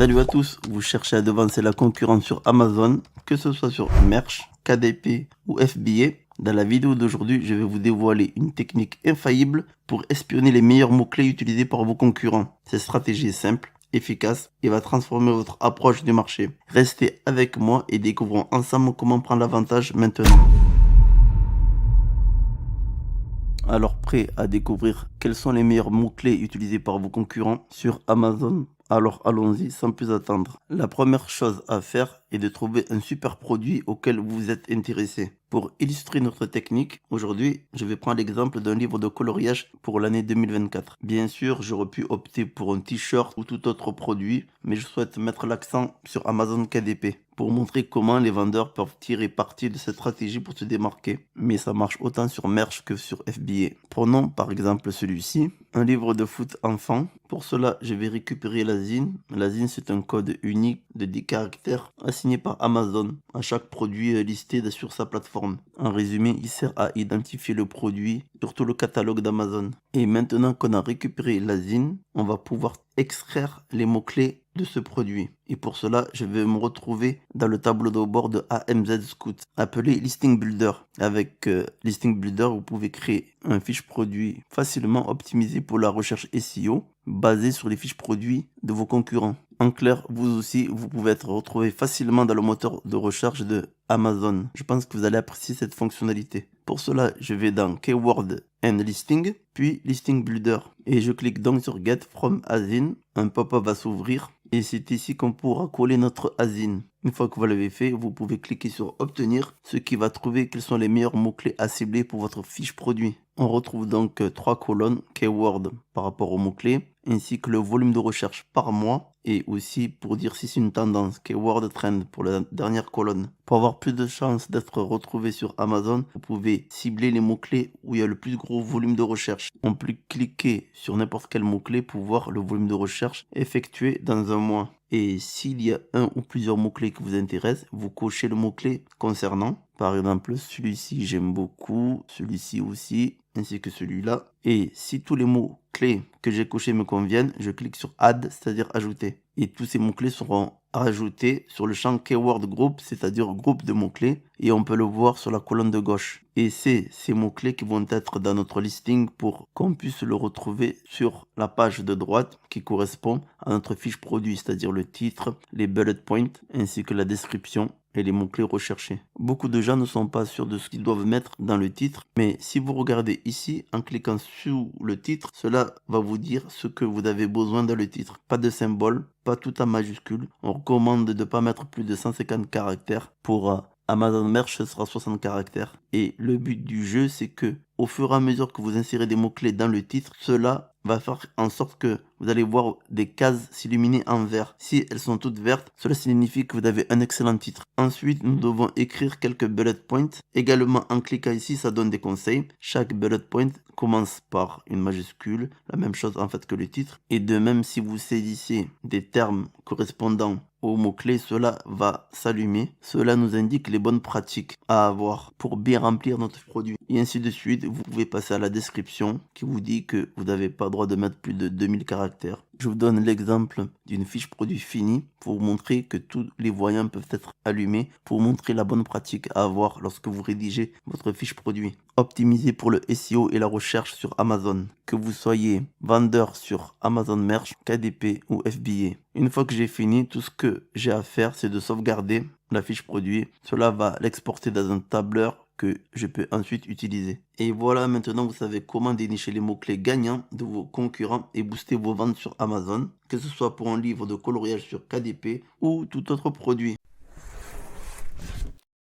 Salut à tous, vous cherchez à devancer la concurrence sur Amazon, que ce soit sur Merch, KDP ou FBA. Dans la vidéo d'aujourd'hui, je vais vous dévoiler une technique infaillible pour espionner les meilleurs mots-clés utilisés par vos concurrents. Cette stratégie est simple, efficace et va transformer votre approche du marché. Restez avec moi et découvrons ensemble comment prendre l'avantage maintenant. Alors prêt à découvrir quels sont les meilleurs mots-clés utilisés par vos concurrents sur Amazon? Alors allons-y sans plus attendre. La première chose à faire est de trouver un super produit auquel vous êtes intéressé. Pour illustrer notre technique, aujourd'hui, je vais prendre l'exemple d'un livre de coloriage pour l'année 2024. Bien sûr, j'aurais pu opter pour un t-shirt ou tout autre produit, mais je souhaite mettre l'accent sur Amazon KDP pour montrer comment les vendeurs peuvent tirer parti de cette stratégie pour se démarquer. Mais ça marche autant sur Merch que sur FBA. Prenons par exemple celui-ci, un livre de foot enfant. Pour cela, je vais récupérer la ZIN. La ZIN, c'est un code unique de 10 caractères assigné par Amazon à chaque produit listé sur sa plateforme. En résumé, il sert à identifier le produit sur tout le catalogue d'Amazon. Et maintenant qu'on a récupéré la ZIN, on va pouvoir extraire les mots-clés de ce produit. Et pour cela, je vais me retrouver dans le tableau de bord de AMZ Scout, appelé Listing Builder. Avec Listing Builder, vous pouvez créer un fiche produit facilement optimisé pour la recherche SEO, basé sur les fiches produits de vos concurrents. En clair, vous aussi, vous pouvez être retrouvé facilement dans le moteur de recherche de Amazon. Je pense que vous allez apprécier cette fonctionnalité. Pour cela, je vais dans Keyword and Listing, puis Listing Builder. Et je clique donc sur Get from ASIN. Un pop-up va s'ouvrir. Et c'est ici qu'on pourra coller notre ASIN. Une fois que vous l'avez fait, vous pouvez cliquer sur Obtenir, ce qui va trouver quels sont les meilleurs mots-clés à cibler pour votre fiche produit. On retrouve donc 3 colonnes, Keyword par rapport aux mots-clés, ainsi que le volume de recherche par mois, et aussi pour dire si c'est une tendance, Keyword Trend pour la dernière colonne. Pour avoir plus de chances d'être retrouvé sur Amazon, vous pouvez cibler les mots-clés où il y a le plus gros volume de recherche. On peut cliquer sur n'importe quel mot-clé pour voir le volume de recherche effectué dans un mois. Et s'il y a un ou plusieurs mots-clés qui vous intéressent, vous cochez le mot-clé concernant. Par exemple, celui-ci j'aime beaucoup, celui-ci aussi, ainsi que celui-là. Et si tous les mots-clés que j'ai cochés me conviennent, je clique sur Add, c'est-à-dire ajouter. Et tous ces mots-clés seront rajoutés sur le champ Keyword Group, c'est-à-dire groupe de mots-clés. Et on peut le voir sur la colonne de gauche. Et c'est ces mots-clés qui vont être dans notre listing pour qu'on puisse le retrouver sur la page de droite qui correspond à notre fiche produit, c'est-à-dire le titre, les bullet points, ainsi que la description et les mots-clés recherchés. Beaucoup de gens ne sont pas sûrs de ce qu'ils doivent mettre dans le titre, mais si vous regardez ici, en cliquant sous le titre, cela va vous dire ce que vous avez besoin dans le titre. Pas de symbole, pas tout en majuscule. On recommande de ne pas mettre plus de 150 caractères. Pour Amazon Merch, ce sera 60 caractères. Et le but du jeu, c'est que au fur et à mesure que vous insérez des mots-clés dans le titre, cela va faire en sorte que vous allez voir des cases s'illuminer en vert. Si elles sont toutes vertes, cela signifie que vous avez un excellent titre. Ensuite, nous devons écrire quelques bullet points. Également, en cliquant ici, ça donne des conseils. Chaque bullet point commence par une majuscule, la même chose en fait que le titre. Et de même, si vous saisissez des termes correspondant aux mots-clés, cela va s'allumer. Cela nous indique les bonnes pratiques à avoir pour bien remplir notre produit. Et ainsi de suite, vous pouvez passer à la description qui vous dit que vous n'avez pas le droit de mettre plus de 2000 caractères. Je vous donne l'exemple d'une fiche produit finie pour vous montrer que tous les voyants peuvent être allumés pour montrer la bonne pratique à avoir lorsque vous rédigez votre fiche produit. Optimisé pour le SEO et la recherche sur Amazon. Que vous soyez vendeur sur Amazon Merch, KDP ou FBA. Une fois que j'ai fini, tout ce que j'ai à faire, c'est de sauvegarder la fiche produit. Cela va l'exporter dans un tableur que je peux ensuite utiliser. Et voilà, maintenant vous savez comment dénicher les mots-clés gagnants de vos concurrents et booster vos ventes sur Amazon, que ce soit pour un livre de coloriage sur KDP ou tout autre produit.